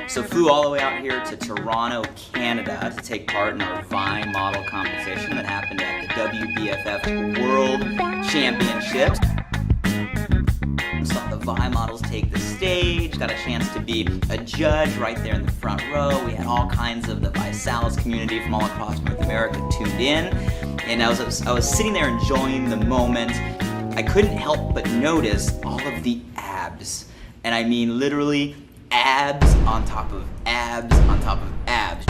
So flew all the way out here to Toronto, Canada to take part in our VI model competition that happened at the WBFF World Championships. Saw the VI models take the stage, got a chance to be a judge right there in the front row. We had all kinds of the ViSalus community from all across North America tuned in. And I was sitting there enjoying the moment. I couldn't help but notice all of the abs. And I mean literally abs on top of abs on top of abs.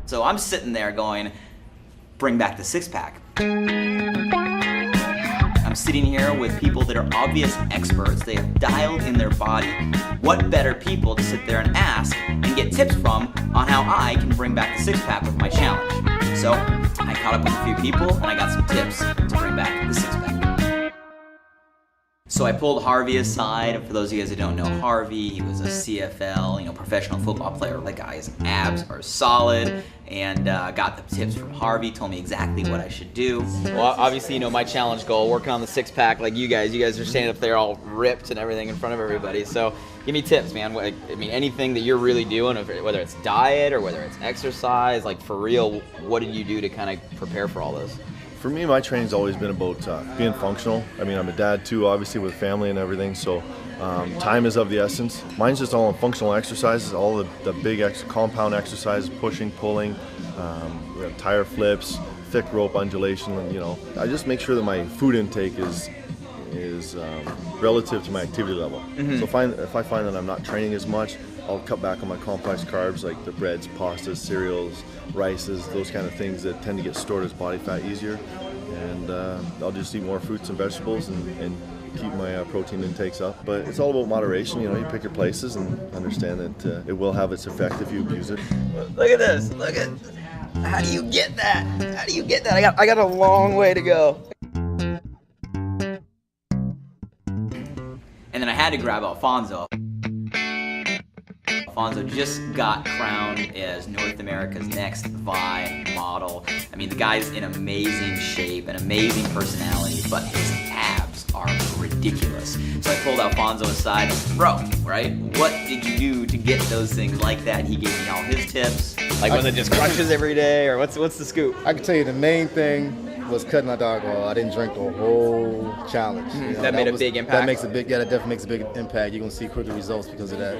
So I'm sitting there going, bring back the six-pack. I'm sitting here with people that are obvious experts. They have dialed in their body. What better people to sit there and ask and get tips from on how I can bring back the six-pack with my challenge. So I caught up with a few people and I got some tips to bring back the six-pack. So I pulled Harvey aside. For those of you guys who don't know Harvey, he was a CFL, professional football player. The guy's abs are solid, and got the tips from Harvey. Told me exactly what I should do. Well, obviously, my challenge goal, working on the six-pack like you guys. You guys are standing up there all ripped and everything in front of everybody. So give me tips, man. Anything that you're really doing, whether it's diet or whether it's exercise, like for real, what did you do to kind of prepare for all this? For me, my training's always been about being functional. I mean, I'm a dad too, obviously, with family and everything, so time is of the essence. Mine's just all on functional exercises, all the big compound exercises, pushing, pulling, we have tire flips, thick rope undulation, and I just make sure that my food intake is relative to my activity level. Mm-hmm. So if I find that I'm not training as much, I'll cut back on my complex carbs like the breads, pastas, cereals, rices, those kind of things that tend to get stored as body fat easier. And I'll just eat more fruits and vegetables and keep my protein intakes up. But it's all about moderation. You pick your places and understand that it will have its effect if you abuse it. Look at this. Look at. How do you get that? How do you get that? I got a long way to go. And then I had to grab Alfonso. Alfonso just got crowned as North America's next VI model. I mean, the guy's in amazing shape, an amazing personality, but his abs are ridiculous. So I pulled Alfonso aside and said, bro, right? What did you do to get those things like that? He gave me all his tips. Like was it just crunches every day, or what's the scoop? I can tell you the main thing was cutting out alcohol. I didn't drink the whole challenge. That made a big impact. That definitely makes a big impact. You're gonna see quicker results because of that.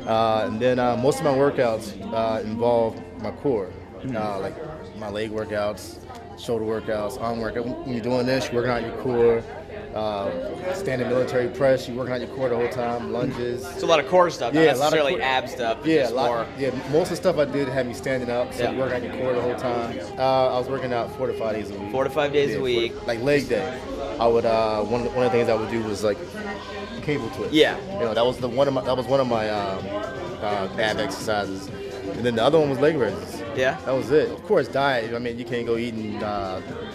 And then most of my workouts involve my core, like my leg workouts, shoulder workouts, arm workout. When you're doing this, you're working out your core. Standing military press, you're working out your core the whole time. Lunges. It's a lot of core stuff, not necessarily ab stuff. Yeah, most of the stuff I did had me standing up, so you work out your core the whole time. I was working out 4 to 5 days a week. 4 to 5 days a week. Like leg day, I would one of the things I would do was like cable twist. Yeah. That was one of my ab exercises. And then the other one was leg raises. Yeah. That was it. Of course, diet. I mean, you can't go eating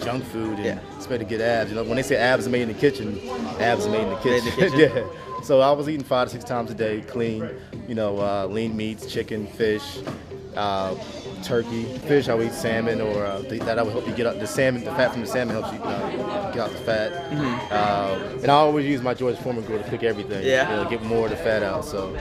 junk food and expect to get abs. When they say abs are made in the kitchen, abs are made in the kitchen. Yeah. So I was eating 5 to 6 times a day, clean. Lean meats, chicken, fish, turkey. Fish, I would eat salmon, or that would help you get out the salmon. The fat from the salmon helps you get out the fat. Mm-hmm. And I always use my George Foreman grill to cook everything. Yeah. Get more of the fat out. So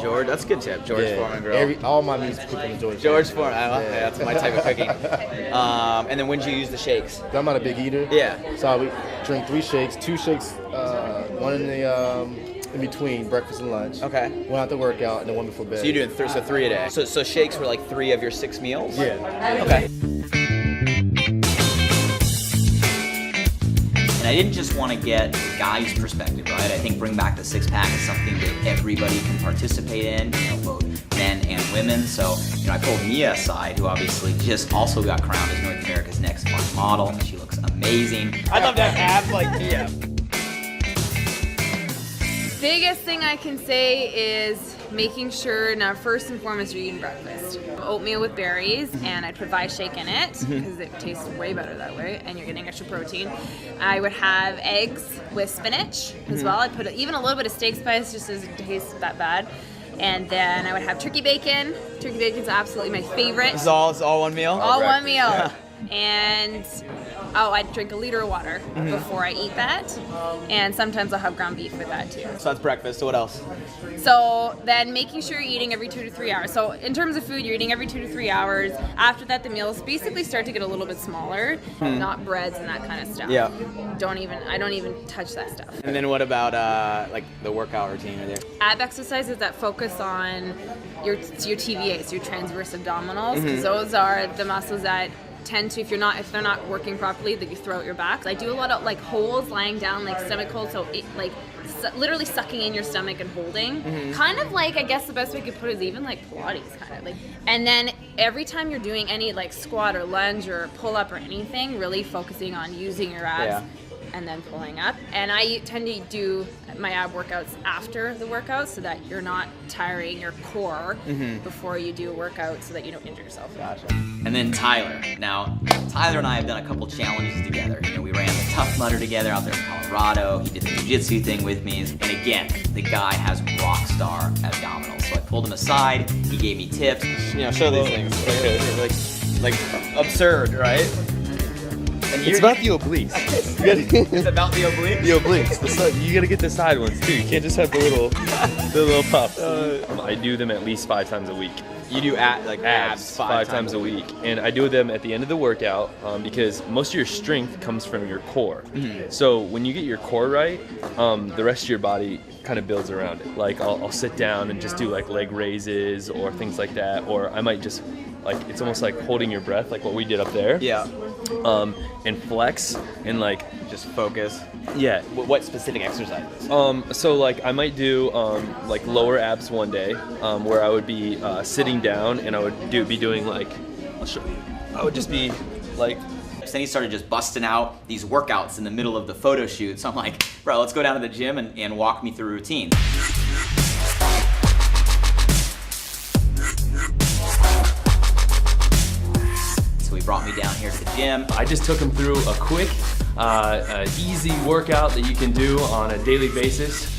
George, that's a good tip. George Foreman grill. All my meats cooked on the George Foreman. That's my type of cooking. And then when did you use the shakes? I'm not a big eater. Yeah. So I would drink 3 shakes, 2 shakes, one in between breakfast and lunch. Okay. One after workout and then one before bed. So you're doing 3 a day. So shakes were like 3 of your 6 meals? Yeah. Okay. And I didn't just want to get the guy's perspective, right? I think bring back the six-pack is something that everybody can participate in, both men and women. So, I pulled Mia aside, who obviously just also got crowned as North America's next VI model. She looks amazing. I'd love to have abs like Mia. Biggest thing I can say is making sure, now first and foremost, you're eating breakfast. Oatmeal with berries, and I'd put VI shake in it because it tastes way better that way, and you're getting extra protein. I would have eggs with spinach as well. I'd put even a little bit of steak spice just so it doesn't taste that bad. And then I would have turkey bacon. Turkey bacon's absolutely my favorite. It's all one meal? All one meal. and I drink a liter of water before I eat that, and sometimes I'll have ground beef with that too. So that's breakfast. So what else? So then making sure you're eating every 2 to 3 hours. So in terms of food, you're eating every 2 to 3 hours. After that, the meals basically start to get a little bit smaller, not breads and that kind of stuff. Yeah. I don't even touch that stuff. And then what about like the workout routine? Are there? Ab exercises that focus on your TVAs, your transverse abdominals, because those are the muscles that tend to, if they're not working properly, that you throw out your back. I do a lot of like holds, lying down, like stomach holds, so literally sucking in your stomach and holding. Kind of like, I guess the best way I could put it is even like Pilates, kind of like. And then every time you're doing any like squat or lunge or pull up or anything, really focusing on using your abs. And then pulling up. And I tend to do my ab workouts after the workout so that you're not tiring your core before you do a workout so that you don't injure yourself. Gotcha. And then Tyler. Now, Tyler and I have done a couple challenges together. You know, we ran the Tough Mudder together out there in Colorado. He did the jiu-jitsu thing with me. And again, the guy has rock star abdominals. So I pulled him aside. He gave me tips. You know, show these things. Like absurd, right? It's about the obliques. It's about the obliques? The obliques. You gotta get the side ones too. You can't just have the little puffs. I do them at least 5 times a week. You do abs 5 times a week. And I do them at the end of the workout because most of your strength comes from your core. So when you get your core right, the rest of your body kind of builds around it. Like I'll sit down and just do like leg raises or things like that. Or I might just, like, it's almost like holding your breath, like what we did up there. Yeah. And flex and like just focus. Yeah. What specific exercises? So like I might do like lower abs one day, where I would be sitting down and I would be doing like, I'll show you. I would just be like. Then he started just busting out these workouts in the middle of the photo shoot. So I'm like, bro, let's go down to the gym and walk me through a routine. So he brought me down here to the gym. I just took him through a quick, easy workout that you can do on a daily basis.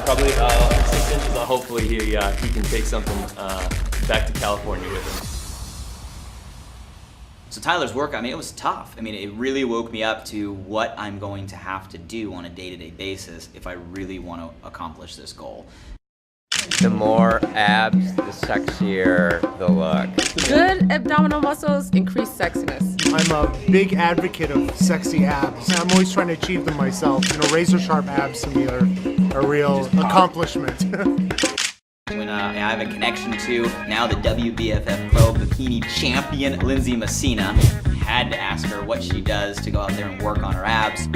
Probably 6 inches. Hopefully he can take something back to California with him. So Tyler's work, I mean, it was tough. I mean, it really woke me up to what I'm going to have to do on a day-to-day basis if I really want to accomplish this goal. The more abs, the sexier the look. Good abdominal muscles increase sexiness. I'm a big advocate of sexy abs. I'm always trying to achieve them myself. You know, razor sharp abs to me are a real accomplishment. When I have a connection to now the WBFF Pro Bikini Champion, Lindsay Messina, had to ask her what she does to go out there and work on her abs.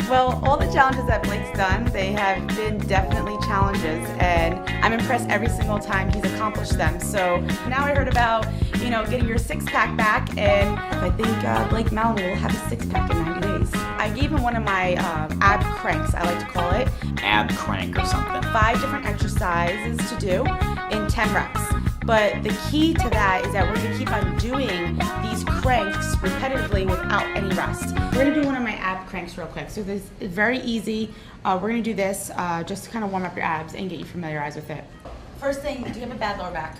Well, all the challenges that Blake's done, they have been definitely challenges, and I'm impressed every single time he's accomplished them. So now I heard about, you know, getting your six-pack back, and I think Blake Mallen will have a six-pack in 90 days. I gave him one of my ab cranks, I like to call it. Ab crank or something. 5 different exercises to do in 10 reps. But the key to that is that we're going to keep on doing these cranks repetitively without any rest. We're going to do one of my ab cranks real quick. So this is very easy. We're going to do this just to kind of warm up your abs and get you familiarized with it. First thing, do you have a bad lower back?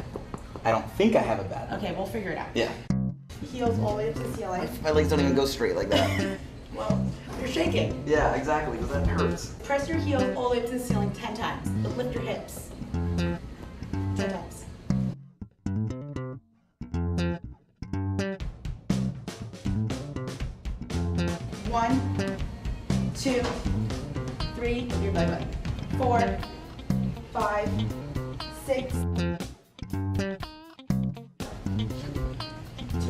I don't think I have a bad one. Okay, we'll figure it out. Yeah. Heels all the way up to the ceiling. My legs don't even go straight like that. Well, you're shaking. Yeah, exactly, because that hurts. Press your heels all the way up to the ceiling 10 times, but lift your hips. 10 times. 1, 2, 3, your belly button. 4, 5, 6. 2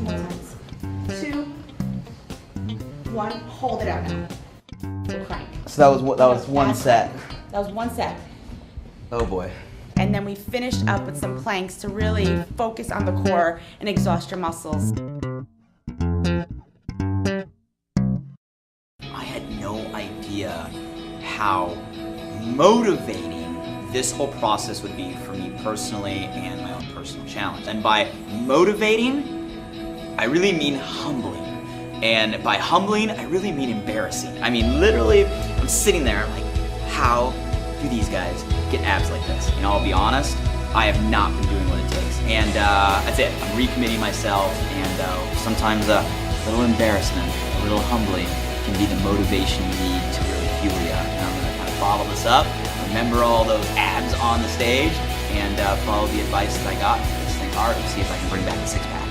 more times. 2, 1. Hold it out now. The crank. So that was one set. That was one set. Oh boy. And then we finished up with some planks to really focus on the core and exhaust your muscles. I had no idea how motivating this whole process would be for me personally and my own personal personal challenge. And by motivating, I really mean humbling. And by humbling, I really mean embarrassing. I mean, literally, I'm sitting there like, how do these guys get abs like this? You know, I'll be honest, I have not been doing what it takes. And that's it. I'm recommitting myself, and sometimes a little embarrassment, a little humbling can be the motivation you need to really fuel you. And I'm gonna kind of bottle this up, remember all those abs on the stage, and follow the advice that I got. This thing hard and see if I can bring back the six pack.